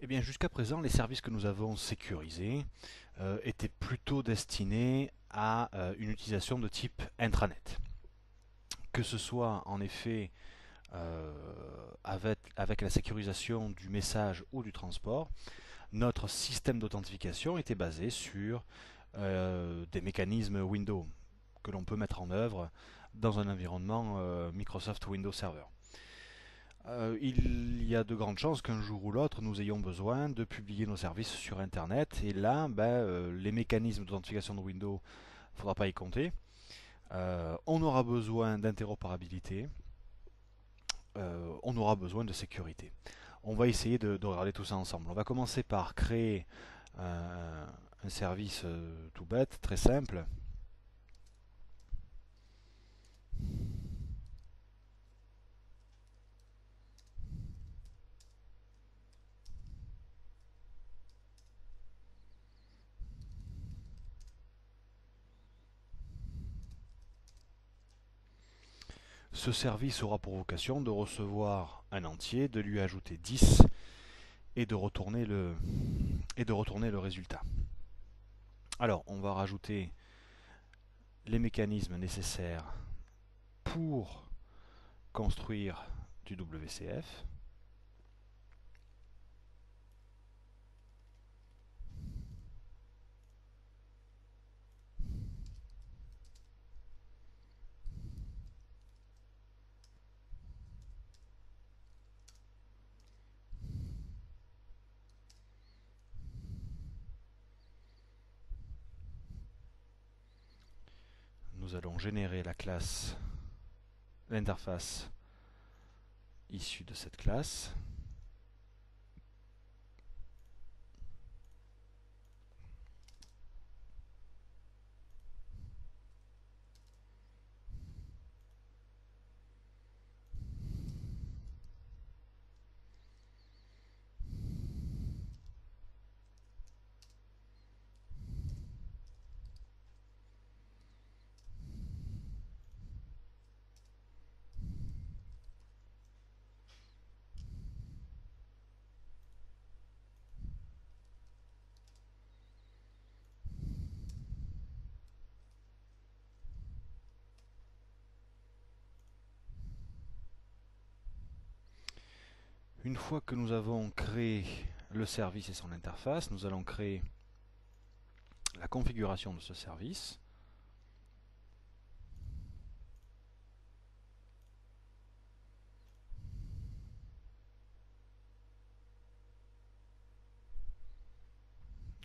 Eh bien, jusqu'à présent, les services que nous avons sécurisés étaient plutôt destinés à une utilisation de type intranet. Que ce soit en effet euh, avec la sécurisation du message ou du transport, notre système d'authentification était basé sur des mécanismes Windows que l'on peut mettre en œuvre dans un environnement Microsoft Windows Server. Il y a de grandes chances qu'un jour ou l'autre, nous ayons besoin de publier nos services sur Internet. Et là, les mécanismes d'authentification de Windows, il ne faudra pas y compter. On aura besoin d'interopérabilité. On aura besoin de sécurité. On va essayer de regarder tout ça ensemble. On va commencer par créer un service tout bête, très simple. Ce service aura pour vocation de recevoir un entier, de lui ajouter 10 et de retourner le résultat. Alors, on va rajouter les mécanismes nécessaires pour construire du WCF. Nous allons générer la classe, l'interface issue de cette classe. Une fois que nous avons créé le service et son interface, nous allons créer la configuration de ce service.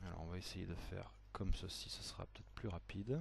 Alors on va essayer de faire comme ceci, ce sera peut-être plus rapide.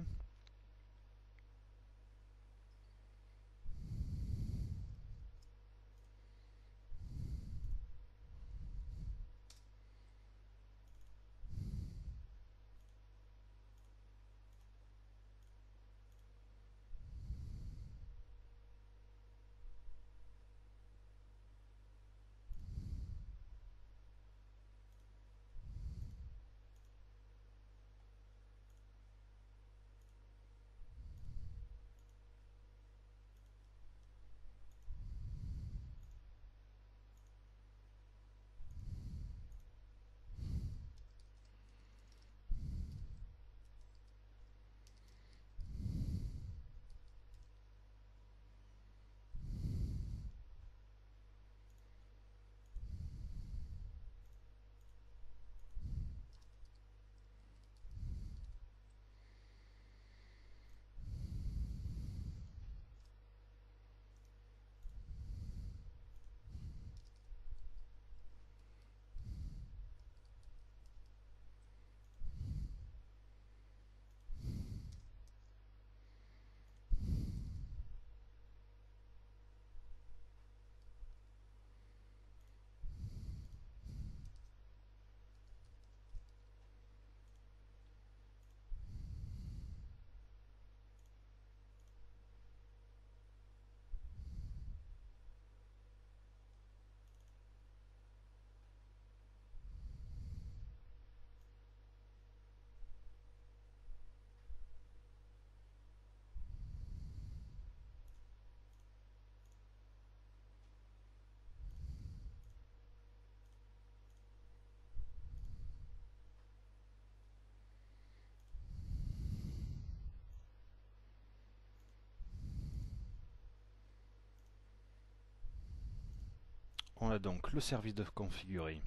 a donc le service de configurer,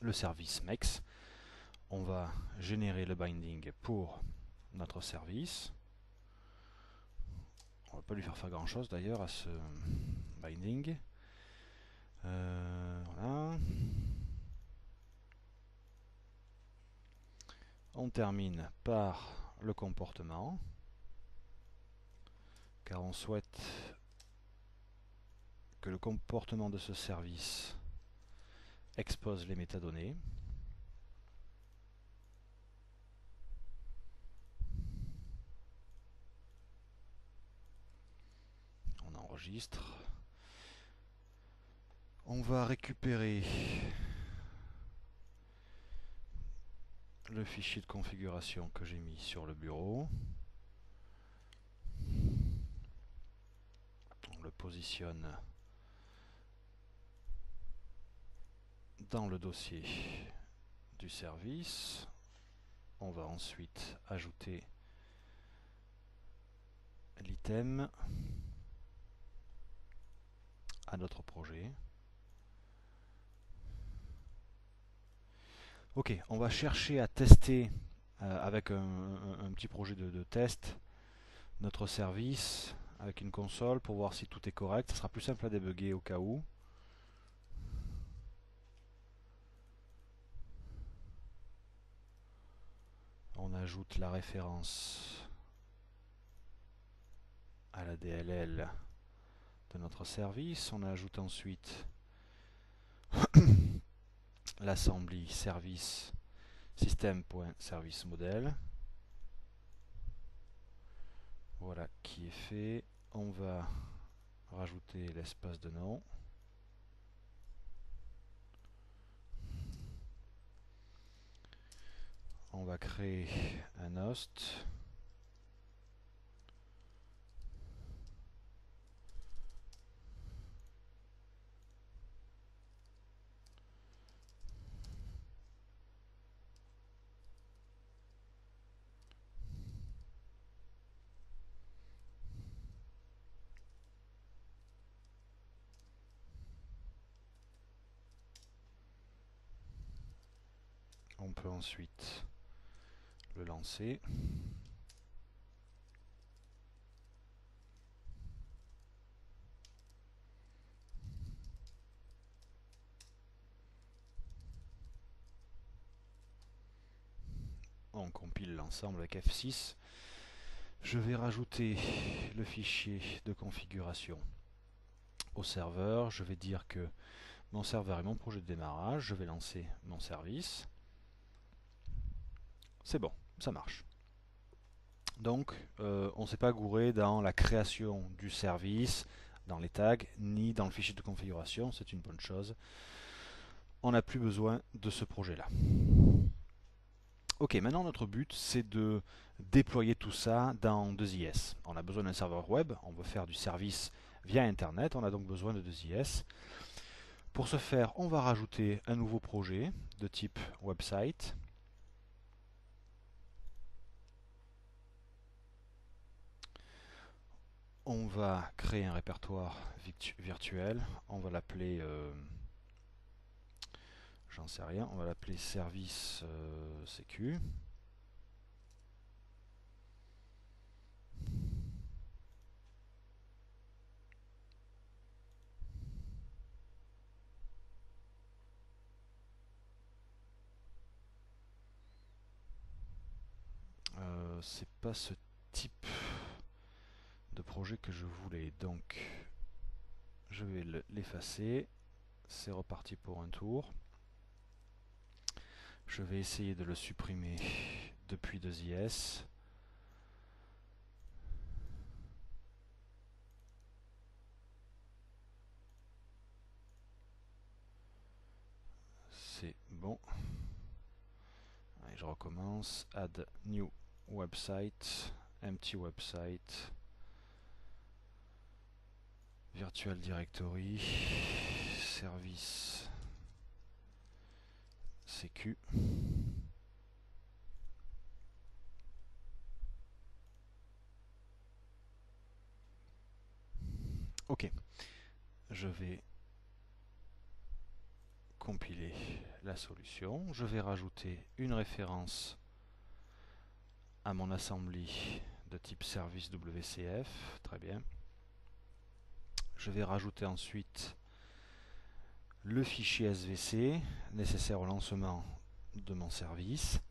le service MEX. On va générer le binding pour notre service. On va pas lui faire grand chose d'ailleurs à ce binding. Voilà. On termine par le comportement, car on souhaite que le comportement de ce service expose les métadonnées. On enregistre. On va récupérer le fichier de configuration que j'ai mis sur le bureau. On le positionne dans le dossier du service. On va ensuite ajouter l'item à notre projet. Ok, on va chercher à tester avec un petit projet de test notre service avec une console pour voir si tout est correct. Ce sera plus simple à débugger au cas où. On ajoute la référence à la DLL de notre service. On ajoute ensuite l'assembly service system.serviceModel. Voilà qui est fait. On va rajouter l'espace de nom. On va créer un host. On peut ensuite le lancer. On compile l'ensemble avec F6. Je vais rajouter le fichier de configuration au serveur. Je vais dire que mon serveur est mon projet de démarrage. Je vais lancer mon service. C'est bon, ça marche. Donc, on ne s'est pas gouré dans la création du service, dans les tags, ni dans le fichier de configuration. C'est une bonne chose. On n'a plus besoin de ce projet-là. Ok, maintenant notre but, c'est de déployer tout ça dans 2IS. On a besoin d'un serveur web, on veut faire du service via Internet, on a donc besoin de 2IS. Pour ce faire, on va rajouter un nouveau projet de type website. On va créer un répertoire virtuel, on va l'appeler, j'en sais rien, on va l'appeler service sécu. C'est pas ce type de projet que je voulais, donc je vais l'effacer. C'est reparti pour un tour. Je vais essayer de le supprimer depuis 2IS. C'est bon. Allez, je recommence. Add new website, empty website, virtual directory, service sécu. Ok, je vais compiler la solution. Je vais rajouter une référence à mon assembly de type service WCF. Très bien. Je vais rajouter ensuite le fichier SVC nécessaire au lancement de mon service.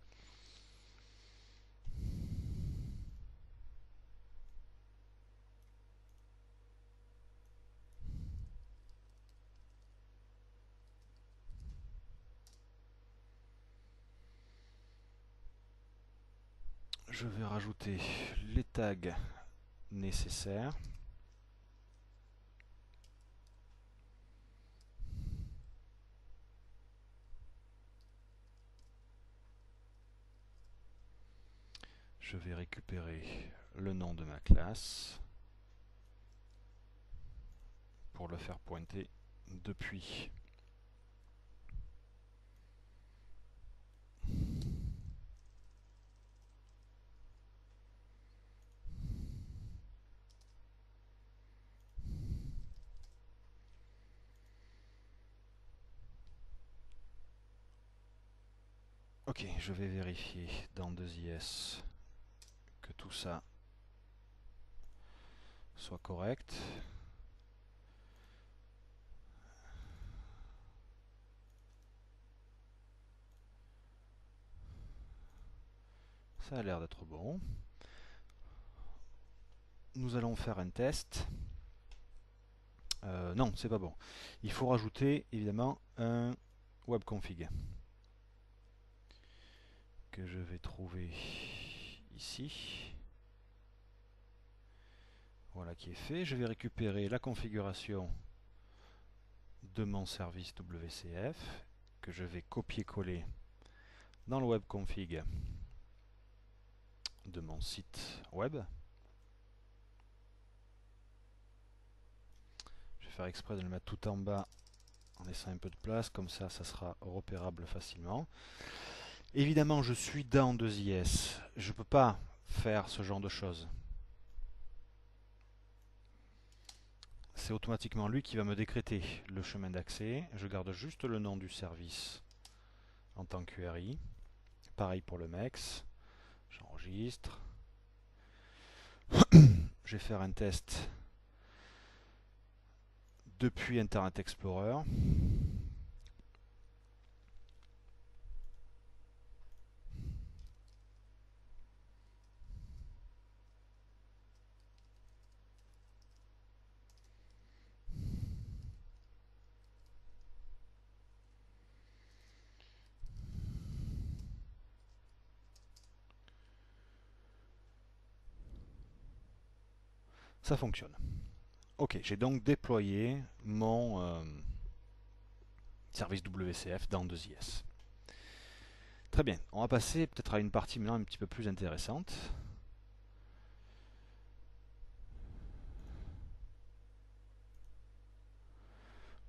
Je vais rajouter les tags nécessaires. Je vais récupérer le nom de ma classe pour le faire pointer depuis. Ok, je vais vérifier dans 2IS que tout ça soit correct. Ça a l'air d'être bon. Nous allons faire un test. Non, c'est pas bon. Il faut rajouter évidemment un webconfig que je vais trouver ici. Voilà qui est fait. Je vais récupérer la configuration de mon service WCF que je vais copier-coller dans le webconfig de mon site web. Je vais faire exprès de le mettre tout en bas en laissant un peu de place, comme ça sera repérable facilement. Évidemment, je suis dans 2IS. Je ne peux pas faire ce genre de choses. C'est automatiquement lui qui va me décréter le chemin d'accès. Je garde juste le nom du service en tant que URI. Pareil pour le MEX. J'enregistre. Je vais faire un test depuis Internet Explorer. Ça fonctionne. Ok, j'ai donc déployé mon service WCF dans 2IS. Très bien, on va passer peut-être à une partie maintenant un petit peu plus intéressante.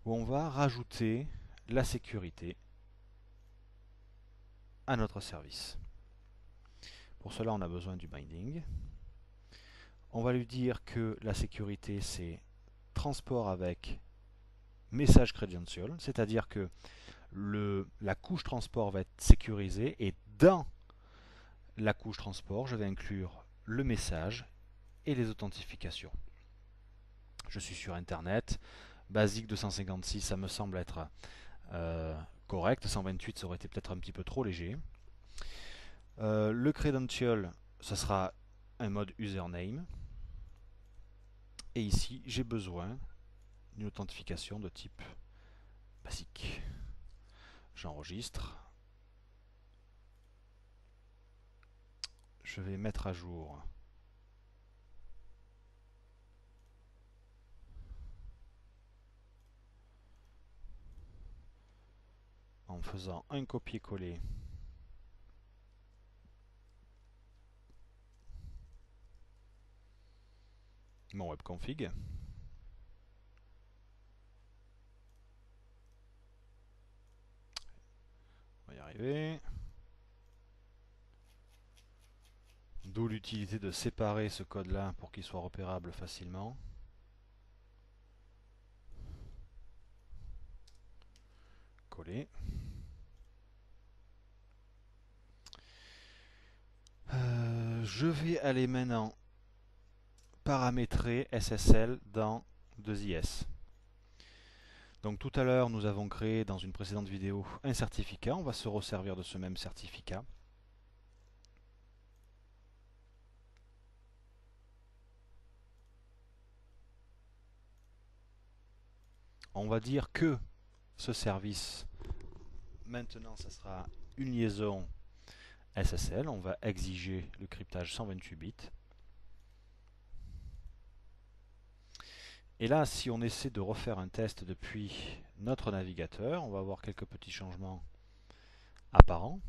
Où on va rajouter la sécurité à notre service. Pour cela, on a besoin du binding. On va lui dire que la sécurité, c'est transport avec message credential, c'est-à-dire que la couche transport va être sécurisée et dans la couche transport, je vais inclure le message et les authentifications. Je suis sur Internet. Basic 256, ça me semble être correct. 128, ça aurait été peut-être un petit peu trop léger. Le credential, ça sera un mode username. Et ici, j'ai besoin d'une authentification de type basique. J'enregistre. Je vais mettre à jour en faisant un copier-coller mon webconfig. On va y arriver. D'où l'utilité de séparer ce code-là pour qu'il soit repérable facilement. coller. Je vais aller maintenant paramétrer SSL dans 2IS. Donc tout à l'heure, nous avons créé dans une précédente vidéo un certificat. On va se resservir de ce même certificat. On va dire que ce service, maintenant, ça sera une liaison SSL. On va exiger le cryptage 128 bits. Et là, si on essaie de refaire un test depuis notre navigateur, on va avoir quelques petits changements apparents.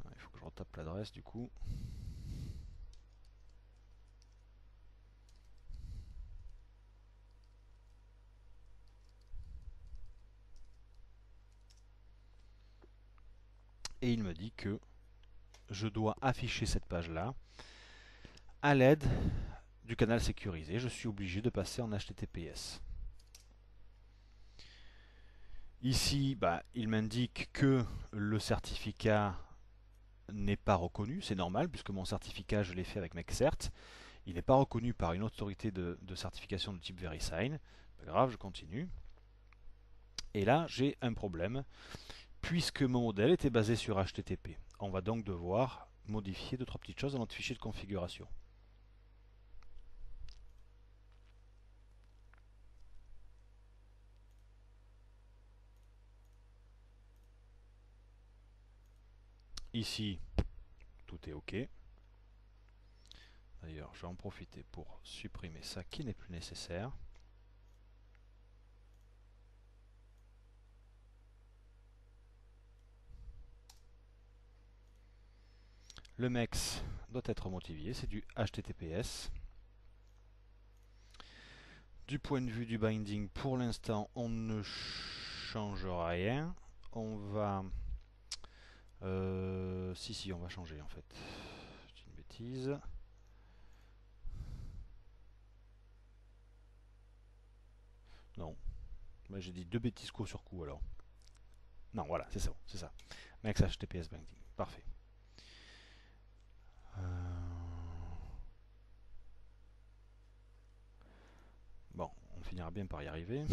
Il faut que je retape l'adresse du coup. Et il me dit que je dois afficher cette page-là à l'aide du canal sécurisé. Je suis obligé de passer en HTTPS. Ici, il m'indique que le certificat n'est pas reconnu. C'est normal puisque mon certificat, je l'ai fait avec MakeCert. Il n'est pas reconnu par une autorité de certification de type VeriSign. Pas grave, je continue. Et là, j'ai un problème puisque mon modèle était basé sur HTTP. On va donc devoir modifier 2-3 petites choses dans notre fichier de configuration. Ici, tout est OK. D'ailleurs, je vais en profiter pour supprimer ça qui n'est plus nécessaire. Le MEX doit être modifié, c'est du HTTPS. Du point de vue du binding, pour l'instant, on ne change rien. On va... si, on va changer en fait. C'est une bêtise. Non. J'ai dit deux bêtises coup sur coup alors. Non, voilà, c'est ça, c'est ça. MEX HTTPS binding. Parfait. Bon, on finira bien par y arriver.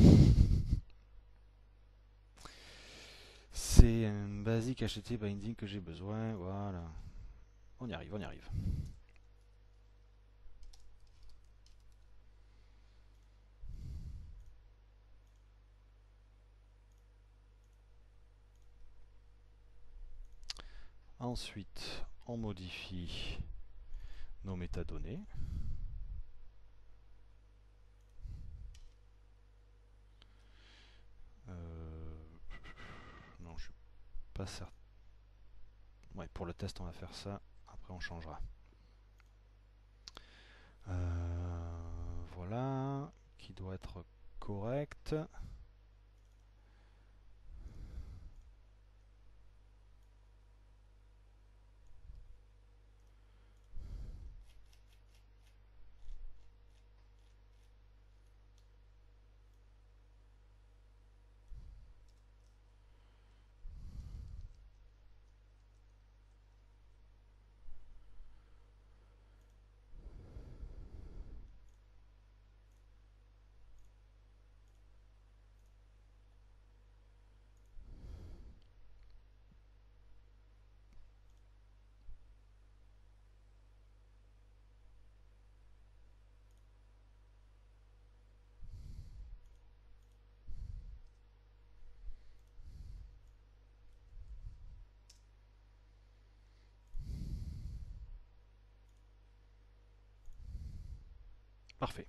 C'est un basique HTTP binding que j'ai besoin. Voilà. On y arrive, on y arrive. Ensuite, on modifie nos métadonnées. Non, je suis pas certain. Ouais, pour le test, on va faire ça. Après, on changera. Voilà, qui doit être correct. Parfait.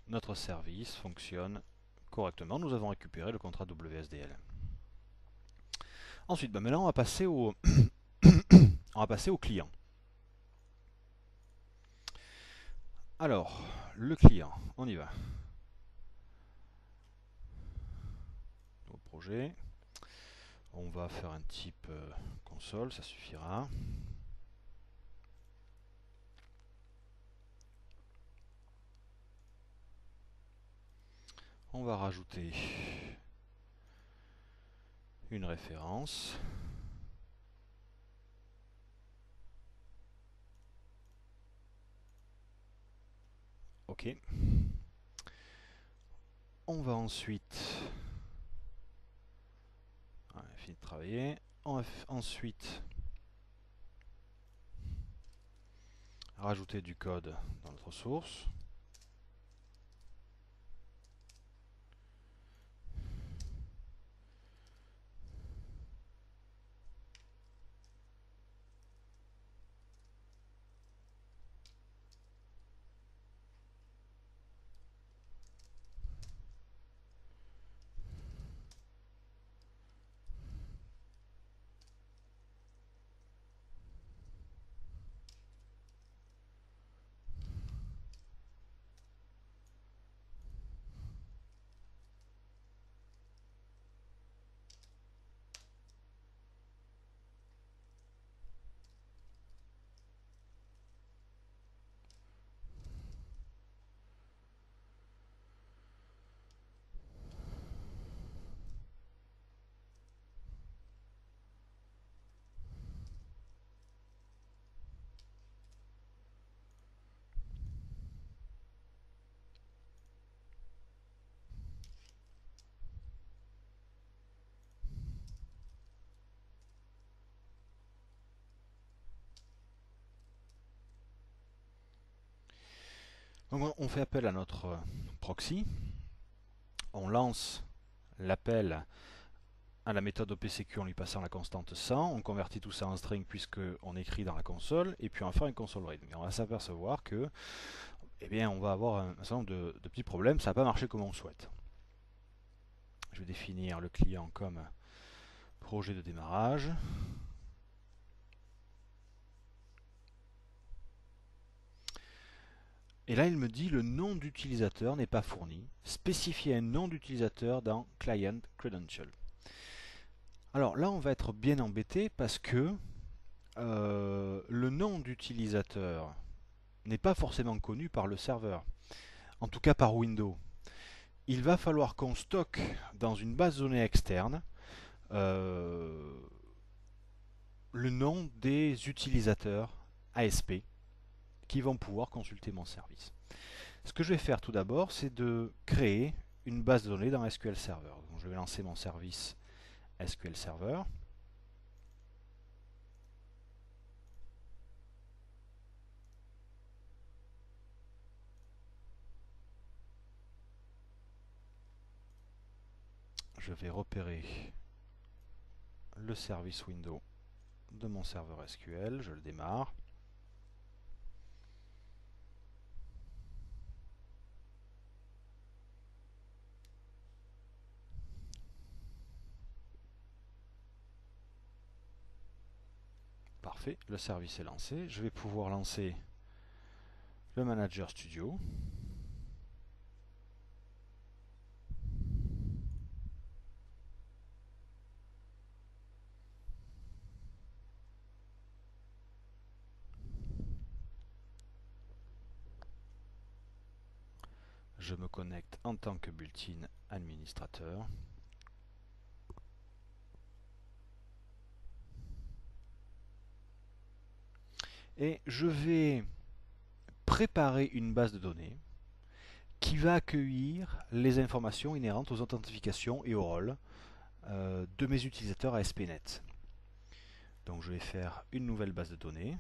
Notre service fonctionne correctement. Nous avons récupéré le contrat WSDL. Ensuite, maintenant, on va passer au, on va passer au client. Alors, le client, on y va. Nouveau projet. On va faire un type console, ça suffira. On va rajouter une référence. OK. On va ensuite... On a fini de travailler. On va ensuite rajouter du code dans notre source. Donc on fait appel à notre proxy. On lance l'appel à la méthode OPCQ en lui passant la constante 100. On convertit tout ça en string puisqu'on écrit dans la console. Et puis on va faire une console read. Mais on va s'apercevoir que eh bien, on va avoir un certain nombre de petits problèmes. Ça n'a pas marché comme on souhaite. Je vais définir le client comme projet de démarrage. Et là, il me dit le nom d'utilisateur n'est pas fourni. Spécifiez un nom d'utilisateur dans Client Credential. Alors là, on va être bien embêté parce que le nom d'utilisateur n'est pas forcément connu par le serveur, en tout cas par Windows. Il va falloir qu'on stocke dans une base de données externe le nom des utilisateurs ASP qui vont pouvoir consulter mon service. Ce que je vais faire tout d'abord, c'est de créer une base de données dans SQL Server. Donc, je vais lancer mon service SQL Server. Je vais repérer le service Windows de mon serveur SQL, je le démarre. Parfait, le service est lancé. Je vais pouvoir lancer le Manager Studio. Je me connecte en tant que built-in administrateur. Et je vais préparer une base de données qui va accueillir les informations inhérentes aux authentifications et au rôle de mes utilisateurs ASP.NET. Donc je vais faire une nouvelle base de données.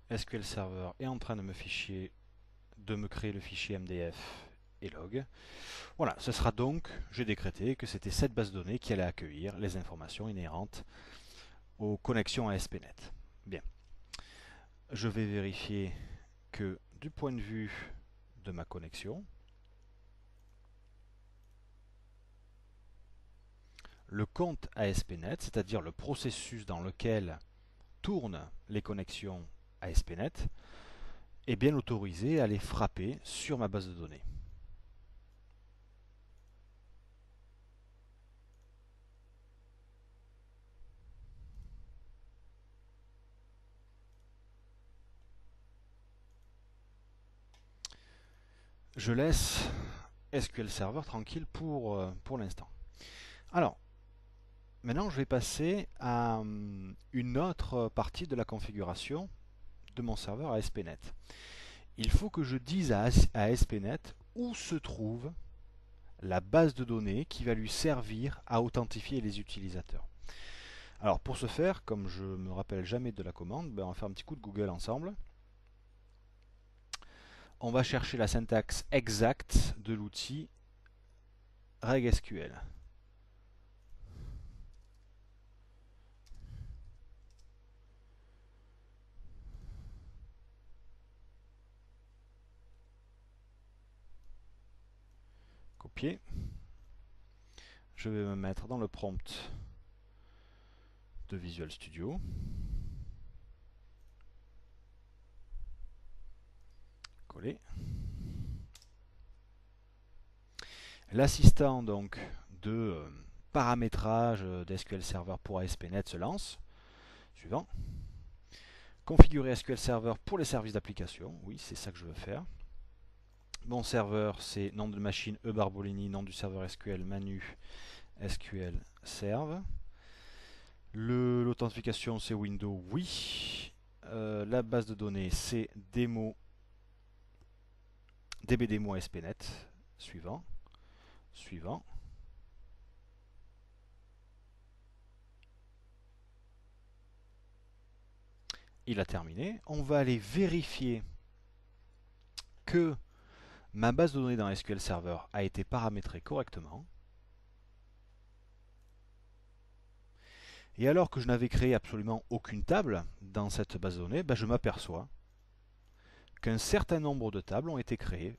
SQL Server est en train de me créer le fichier MDF et log. Voilà, ce sera donc, j'ai décrété que c'était cette base de données qui allait accueillir les informations inhérentes aux connexions ASP.NET. Bien, je vais vérifier que du point de vue de ma connexion, le compte ASP.NET, c'est-à-dire le processus dans lequel tournent les connexions ASP.NET, est bien autorisé à les frapper sur ma base de données. Je laisse SQL Server tranquille pour l'instant. Alors, maintenant je vais passer à une autre partie de la configuration de mon serveur ASP.NET. Il faut que je dise à ASP.NET où se trouve la base de données qui va lui servir à authentifier les utilisateurs. Alors pour ce faire, comme je ne me rappelle jamais de la commande, on va faire un petit coup de Google ensemble. On va chercher la syntaxe exacte de l'outil regSQL. Copier. Je vais me mettre dans le prompt de Visual Studio. Coller. L'assistant donc de paramétrage d'SQL Server pour ASP.NET se lance. Suivant. Configurer SQL Server pour les services d'application. Oui, c'est ça que je veux faire. Mon serveur, c'est nom de machine eBarbolini, nom du serveur SQL Manu SQL Serve. L'authentification, c'est Windows, oui. La base de données, c'est dbdemo ASP.NET. Suivant. Suivant. Il a terminé. On va aller vérifier que ma base de données dans SQL Server a été paramétrée correctement. Et alors que je n'avais créé absolument aucune table dans cette base de données, je m'aperçois qu'un certain nombre de tables ont été créées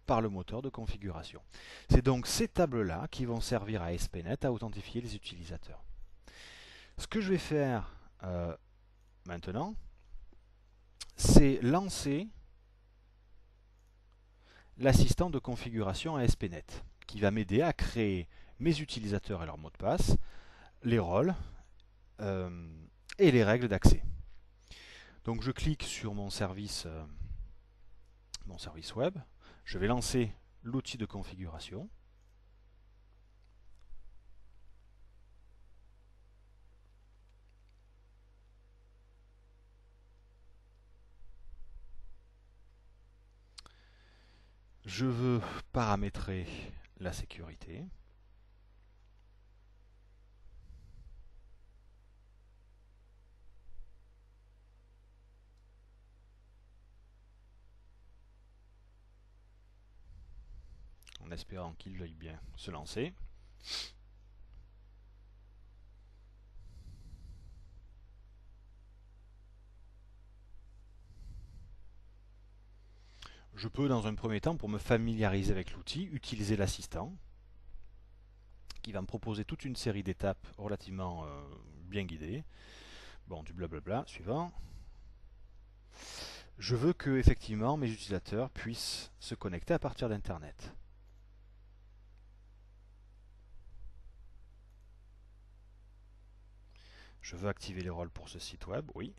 par le moteur de configuration. C'est donc ces tables-là qui vont servir à ASP.NET à authentifier les utilisateurs. Ce que je vais faire maintenant, c'est lancer l'assistant de configuration ASP.NET qui va m'aider à créer mes utilisateurs et leurs mots de passe, les rôles et les règles d'accès. Donc je clique sur mon service web, je vais lancer l'outil de configuration. Je veux paramétrer la sécurité. En espérant qu'il veuille bien se lancer. Je peux, dans un premier temps, pour me familiariser avec l'outil, utiliser l'assistant, qui va me proposer toute une série d'étapes relativement bien guidées. Bon, du blablabla, suivant. Je veux que, effectivement, mes utilisateurs puissent se connecter à partir d'Internet. Je veux activer les rôles pour ce site web, oui.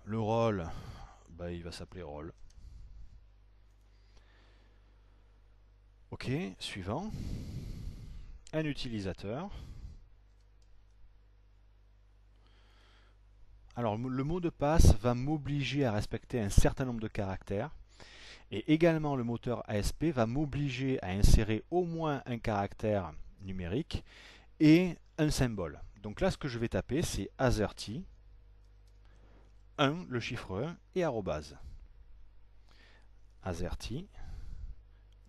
Le rôle, il va s'appeler rôle. Ok, suivant. Un utilisateur. Alors, le mot de passe va m'obliger à respecter un certain nombre de caractères. Et également, le moteur ASP va m'obliger à insérer au moins un caractère numérique et un symbole. Donc là, ce que je vais taper, c'est AZERTY, 1, le chiffre 1, et arrobase. AZERTY,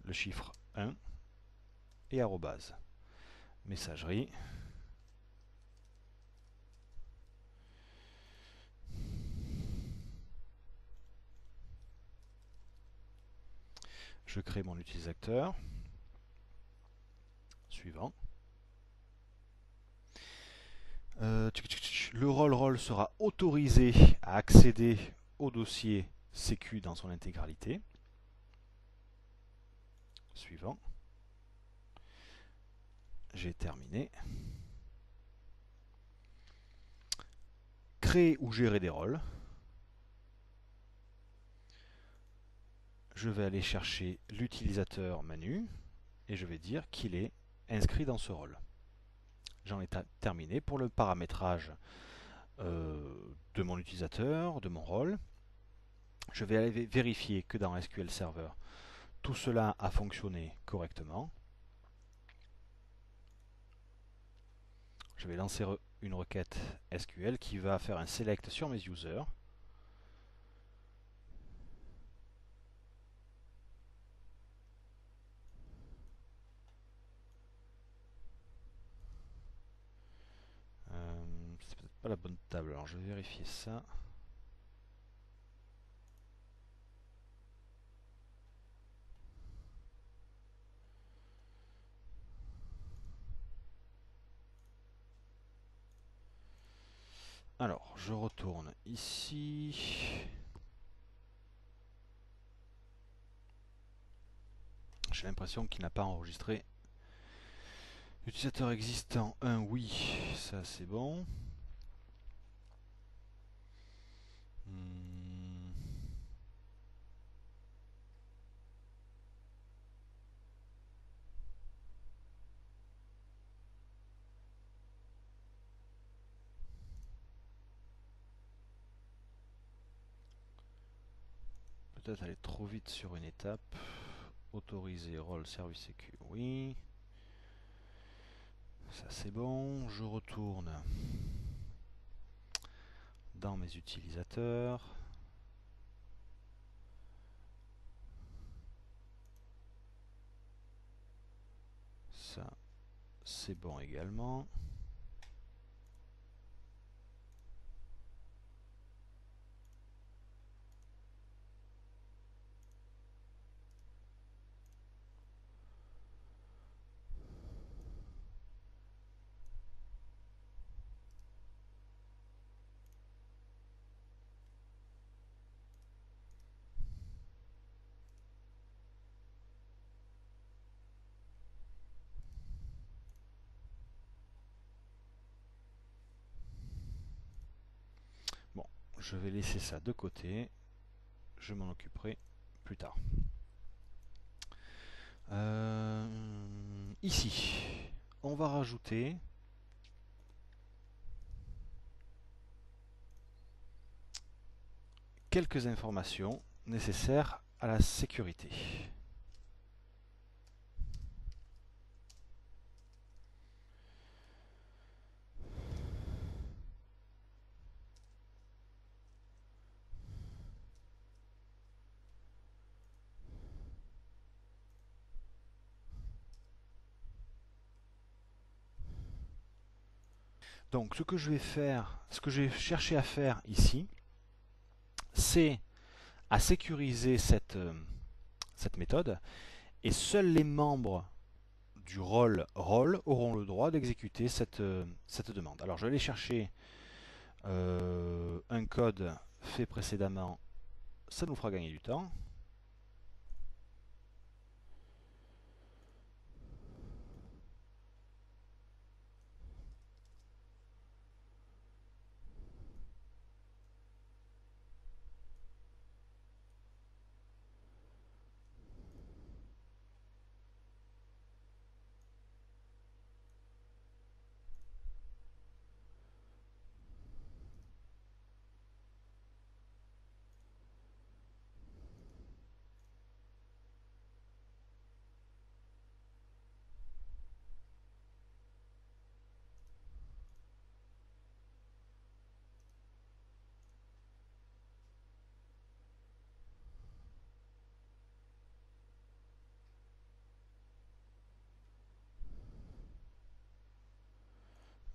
le chiffre 1, et arrobase. Messagerie. Je crée mon utilisateur. Suivant. Le rôle sera autorisé à accéder au dossier sécu dans son intégralité. Suivant. J'ai terminé. Créer ou gérer des rôles. Je vais aller chercher l'utilisateur Manu et je vais dire qu'il est inscrit dans ce rôle. J'en ai terminé pour le paramétrage de mon utilisateur, de mon rôle. Je vais aller vérifier que dans SQL Server, tout cela a fonctionné correctement. Je vais lancer une requête SQL qui va faire un select sur mes users. C'est peut-être pas la bonne table, alors je vais vérifier ça. Alors, je retourne ici. J'ai l'impression qu'il n'a pas enregistré. Utilisateur existant 1, oui, ça c'est bon. Peut-être aller trop vite sur une étape. Autoriser rôle service sécu, oui. Ça c'est bon. Je retourne dans mes utilisateurs. Ça c'est bon également. Bon, je vais laisser ça de côté. Je m'en occuperai plus tard. Ici, on va rajouter quelques informations nécessaires à la sécurité. Donc ce que je vais faire, ce que j'ai cherché à faire ici, c'est à sécuriser cette méthode et seuls les membres du rôle auront le droit d'exécuter cette demande. Alors je vais aller chercher un code fait précédemment, ça nous fera gagner du temps.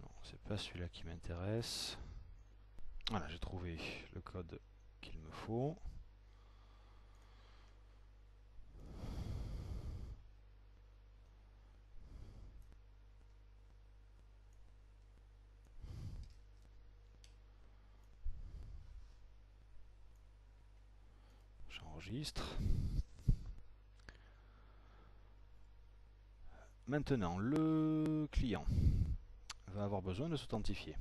Non, c'est pas celui-là qui m'intéresse. Voilà, j'ai trouvé le code qu'il me faut. J'enregistre. Maintenant, le client va avoir besoin de s'authentifier.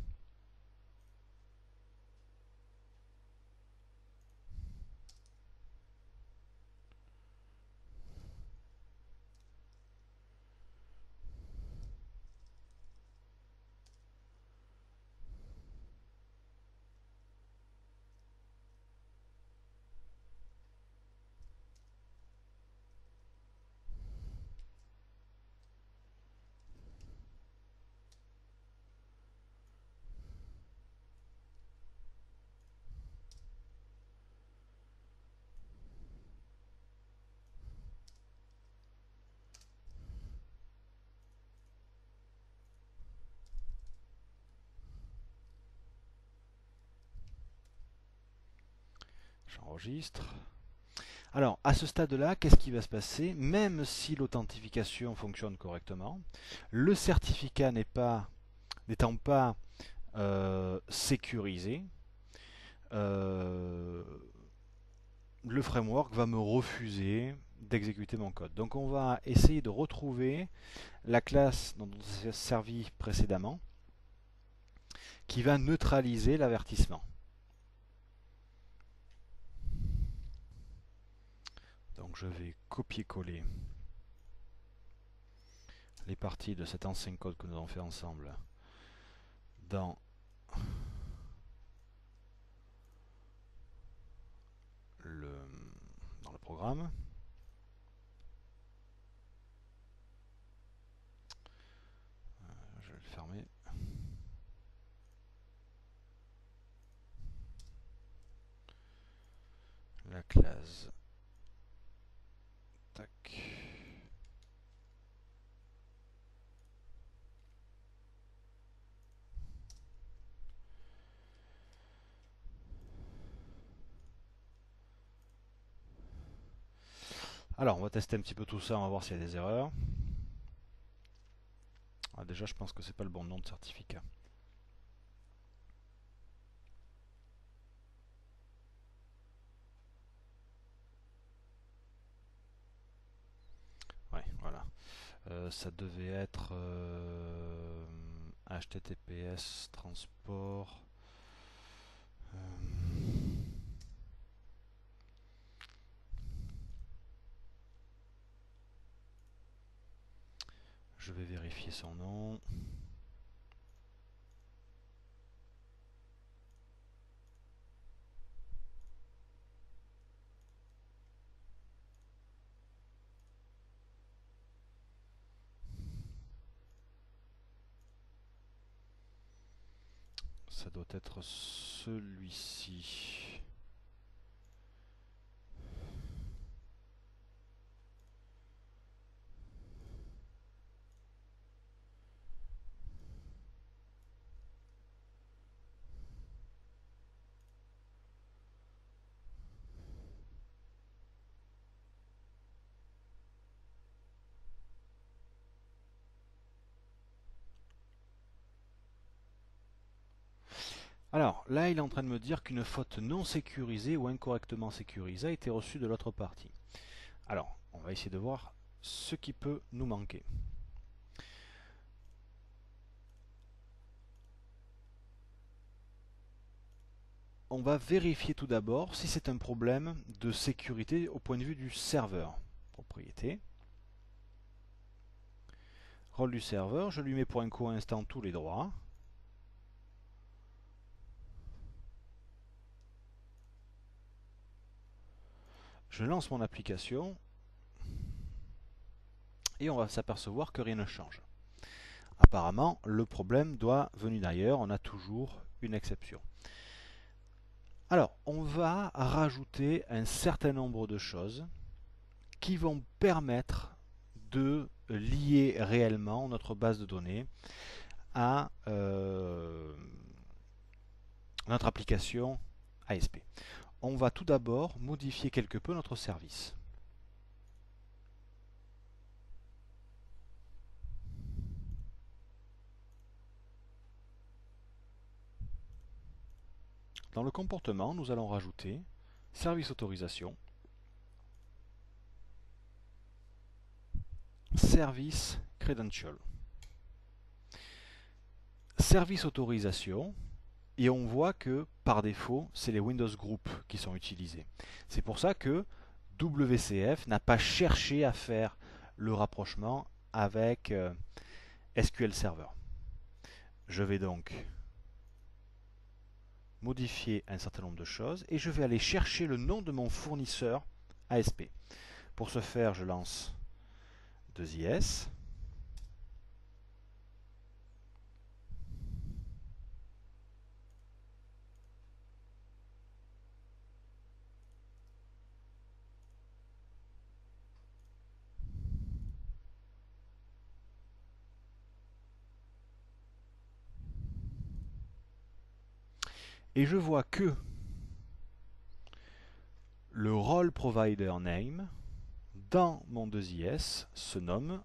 J'enregistre. Alors, à ce stade-là, qu'est-ce qui va se passer? Même si l'authentification fonctionne correctement, le certificat n'étant pas sécurisé, euh, le framework va me refuser d'exécuter mon code. Donc on va essayer de retrouver la classe dont on s'est servi précédemment qui va neutraliser l'avertissement. Donc je vais copier-coller les parties de cet ancien code que nous avons fait ensemble dans le, dans le programme. Je vais le fermer. La classe. Tac. Alors, on va tester un petit peu tout ça, on va voir s'il y a des erreurs. Ah, déjà, je pense que c'est pas le bon nom de certificat. Ouais, voilà. Ça devait être HTTPS transport. Je vais vérifier son nom. Ça doit être celui-ci. Alors, là, il est en train de me dire qu'une faute non sécurisée ou incorrectement sécurisée a été reçue de l'autre partie. Alors, on va essayer de voir ce qui peut nous manquer. On va vérifier tout d'abord si c'est un problème de sécurité au point de vue du serveur. Propriété. Rôle du serveur, je lui mets pour un court instant tous les droits. Je lance mon application et on va s'apercevoir que rien ne change. Apparemment, le problème doit venir d'ailleurs, on a toujours une exception. Alors, on va rajouter un certain nombre de choses qui vont permettre de lier réellement notre base de données à notre application ASP. On va tout d'abord modifier quelque peu notre service. Dans le comportement, nous allons rajouter service autorisation service credential. Service autorisation, et on voit que par défaut, c'est les Windows Group qui sont utilisés. C'est pour ça que WCF n'a pas cherché à faire le rapprochement avec SQL Server. Je vais donc modifier un certain nombre de choses et je vais aller chercher le nom de mon fournisseur ASP. Pour ce faire, je lance 2IS. Et je vois que le role provider name dans mon 2IS se nomme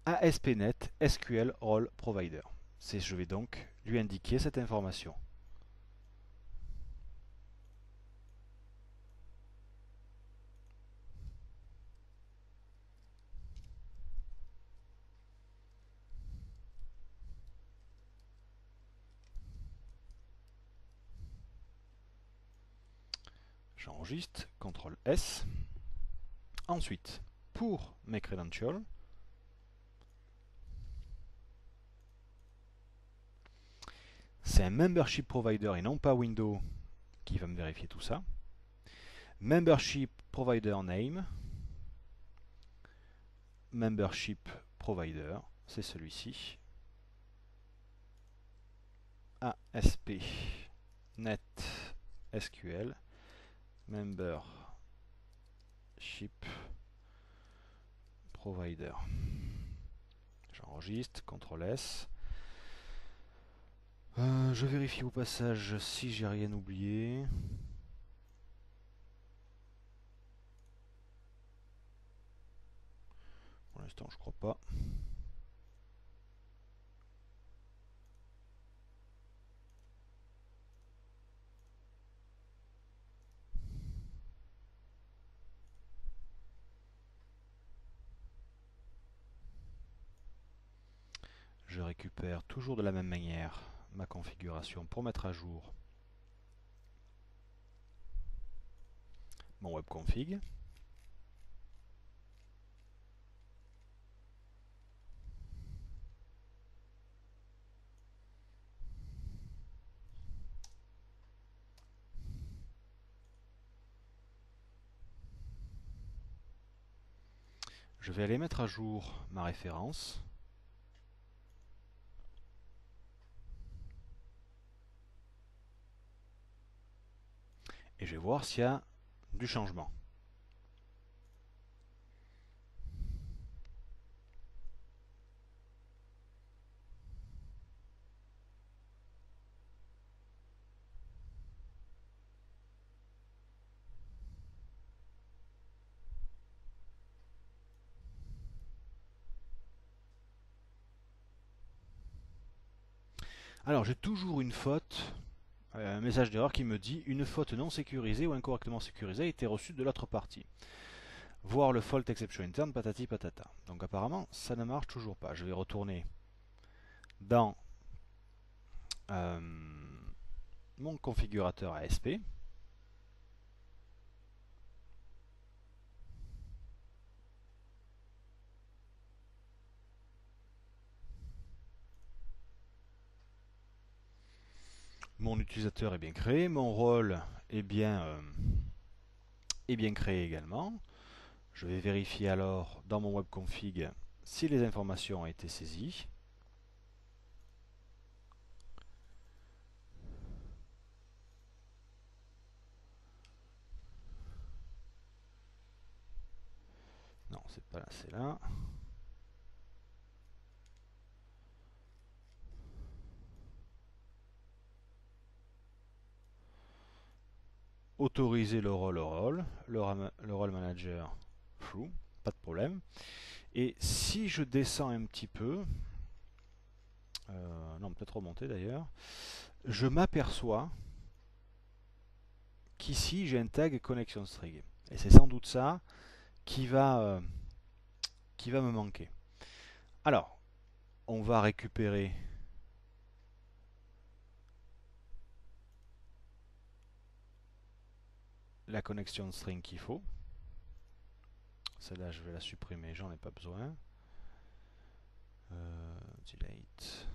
ASP.NET SQL Role Provider. Je vais donc lui indiquer cette information. J'enregistre, CTRL S. Ensuite, pour mes credentials, c'est un membership provider et non pas Windows qui va me vérifier tout ça. Membership provider name, membership provider, c'est celui-ci. ASP.NET SQL membership provider. J'enregistre, CTRL S. Je vérifie au passage si j'ai rien oublié. Pour l'instant, je crois pas. Je récupère toujours de la même manière ma configuration pour mettre à jour mon webconfig. Je vais aller mettre à jour ma référence. Et je vais voir s'il y a du changement. Alors j'ai toujours une faute, un message d'erreur qui me dit une faute non sécurisée ou incorrectement sécurisée a été reçue de l'autre partie. Voir le fault exception interne, patati patata. Donc apparemment ça ne marche toujours pas. Je vais retourner dans mon configurateur ASP. Mon utilisateur est bien créé, mon rôle est bien créé également. Je vais vérifier alors dans mon webconfig si les informations ont été saisies. Non, c'est pas là, c'est là. Autoriser le rôle manager, true, pas de problème. Et si je descends un petit peu, non, peut-être remonter d'ailleurs, je m'aperçois qu'ici j'ai un tag connection string. Et c'est sans doute ça qui va, qui va me manquer. Alors, on va récupérer la connexion string qu'il faut. Celle-là, je vais la supprimer, j'en ai pas besoin. Delete.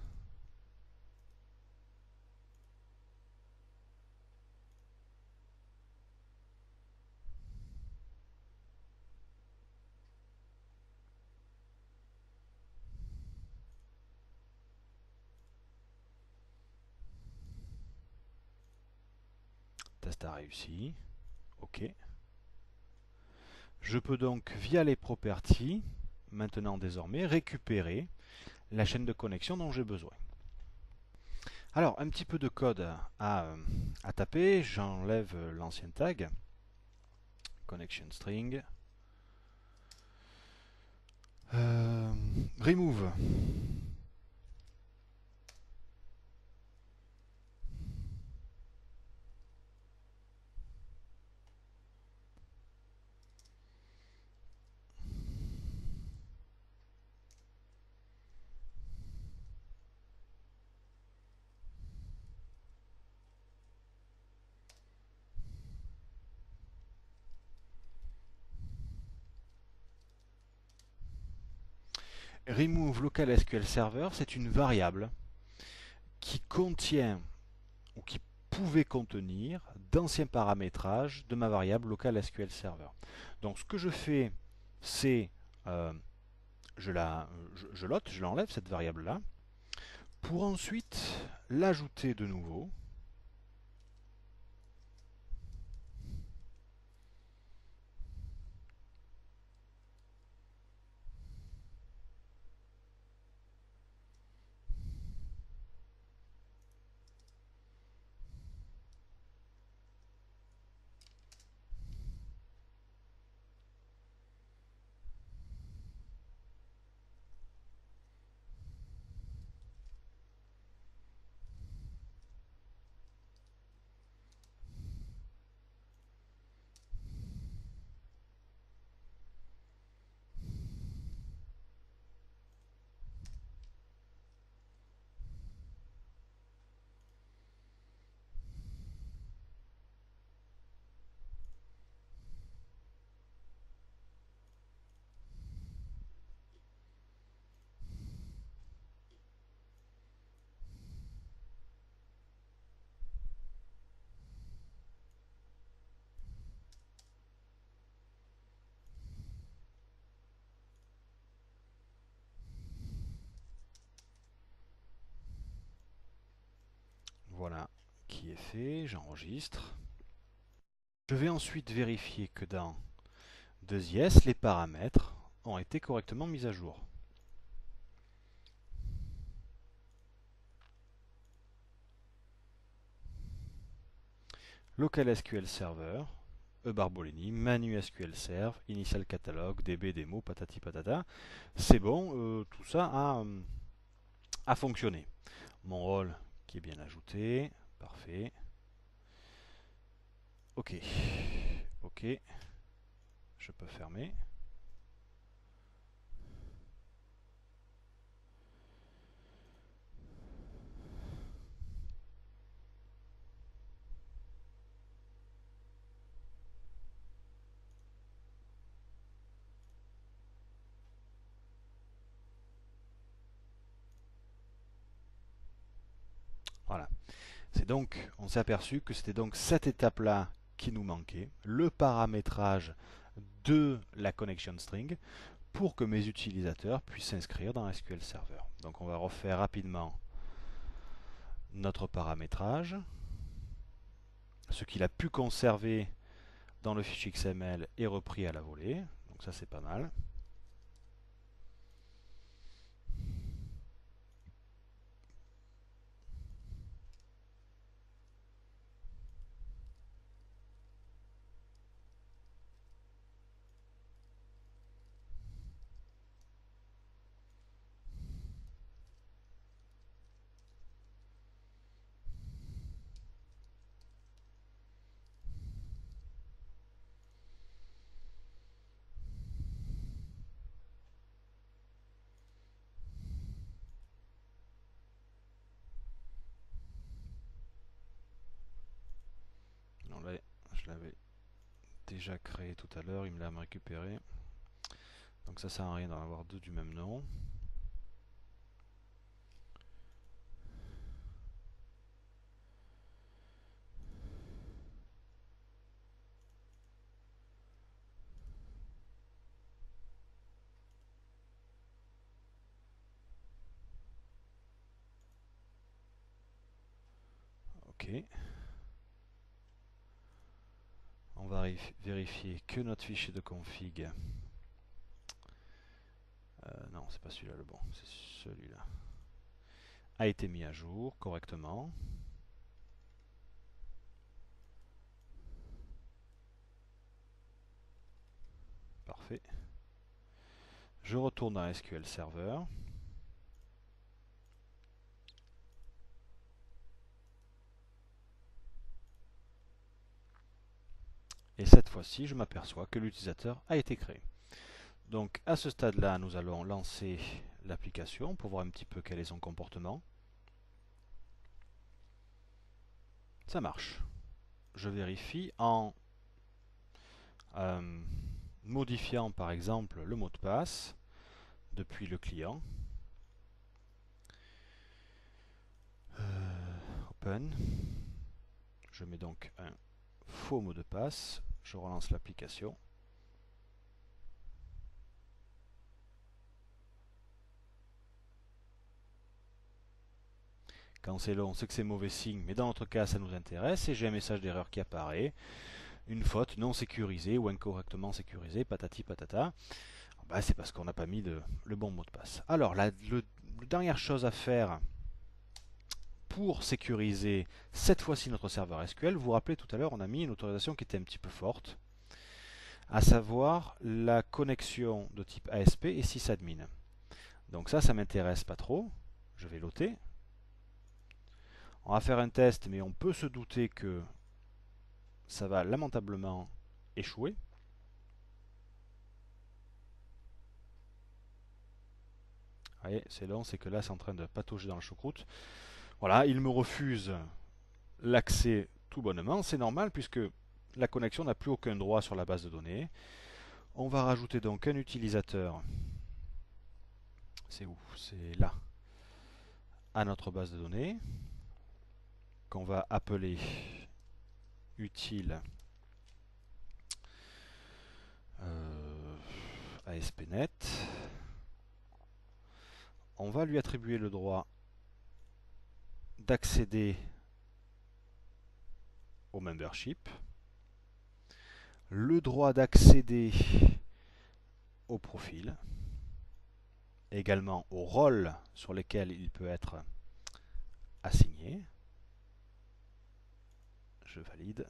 Test a réussi. OK. Je peux donc, via les properties, maintenant désormais, récupérer la chaîne de connexion dont j'ai besoin. Alors, un petit peu de code à taper. J'enlève l'ancien tag. Connection string. Remove. Remove local SQL server, c'est une variable qui contient ou qui pouvait contenir d'anciens paramétrages de ma variable local SQL server. Donc ce que je fais, c'est je l'enlève cette variable là, pour ensuite l'ajouter de nouveau. Voilà qui est fait, j'enregistre. Je vais ensuite vérifier que dans 2is, les paramètres ont été correctement mis à jour. Local SQL Server, Barbolini, Manu SQL Serve, Initial Catalog, DB Demo, patati patata. C'est bon, tout ça a fonctionné. Mon rôle qui est bien ajouté, parfait. Ok, ok, je peux fermer. Voilà. C'est donc, on s'est aperçu que c'était donc cette étape-là qui nous manquait, le paramétrage de la connection string pour que mes utilisateurs puissent s'inscrire dans SQL Server. Donc on va refaire rapidement notre paramétrage. Ce qu'il a pu conserver dans le fichier XML est repris à la volée. Donc ça c'est pas mal. déjà créé tout à l'heure, il me l'a récupéré. Donc ça sert à rien d'en avoir deux du même nom. Ok. On va vérifier que notre fichier de config. Non, c'est pas celui-là le bon, c'est celui-là. A été mis à jour correctement. Parfait. Je retourne à SQL Server. Et cette fois-ci, je m'aperçois que l'utilisateur a été créé. Donc à ce stade-là, nous allons lancer l'application pour voir un petit peu quel est son comportement. Ça marche. Je vérifie en modifiant par exemple le mot de passe depuis le client. Open. Je mets donc un faux mot de passe. Je relance l'application. Quand c'est long, c'est que c'est mauvais signe, mais dans notre cas, ça nous intéresse. Et j'ai un message d'erreur qui apparaît. Une faute non sécurisée ou incorrectement sécurisée, patati patata. Ben, c'est parce qu'on n'a pas mis le bon mot de passe. Alors, la dernière chose à faire pour sécuriser cette fois-ci notre serveur SQL, vous vous rappelez tout à l'heure, on a mis une autorisation qui était un petit peu forte, à savoir la connexion de type ASP et sysadmin. Donc ça m'intéresse pas trop. Je vais l'ôter. On va faire un test, mais on peut se douter que ça va lamentablement échouer. Vous voyez, c'est long, c'est que là, c'est en train de patauger dans la choucroute. Voilà, il me refuse l'accès tout bonnement. C'est normal puisque la connexion n'a plus aucun droit sur la base de données. On va rajouter donc un utilisateur. C'est où? C'est là. À notre base de données. Qu'on va appeler utile ASP.NET. On va lui attribuer le droit d'accéder au membership, le droit d'accéder au profil, également aux rôles sur lesquels il peut être assigné. Je valide.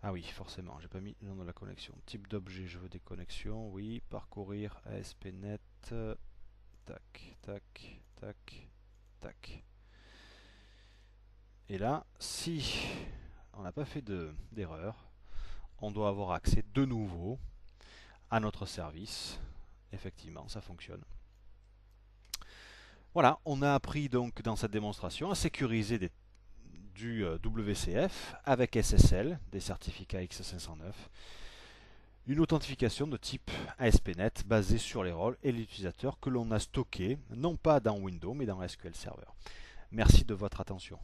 Ah oui, forcément, j'ai pas mis le nom de la connexion. Type d'objet, je veux des connexions. Oui, parcourir ASP.NET. Tac, tac, tac, tac. Et là, si on n'a pas fait d'erreur, on doit avoir accès de nouveau à notre service. Effectivement, ça fonctionne. Voilà, on a appris donc dans cette démonstration à sécuriser du WCF avec SSL, des certificats X509, une authentification de type ASP.NET basée sur les rôles et l'utilisateur que l'on a stocké, non pas dans Windows, mais dans SQL Server. Merci de votre attention.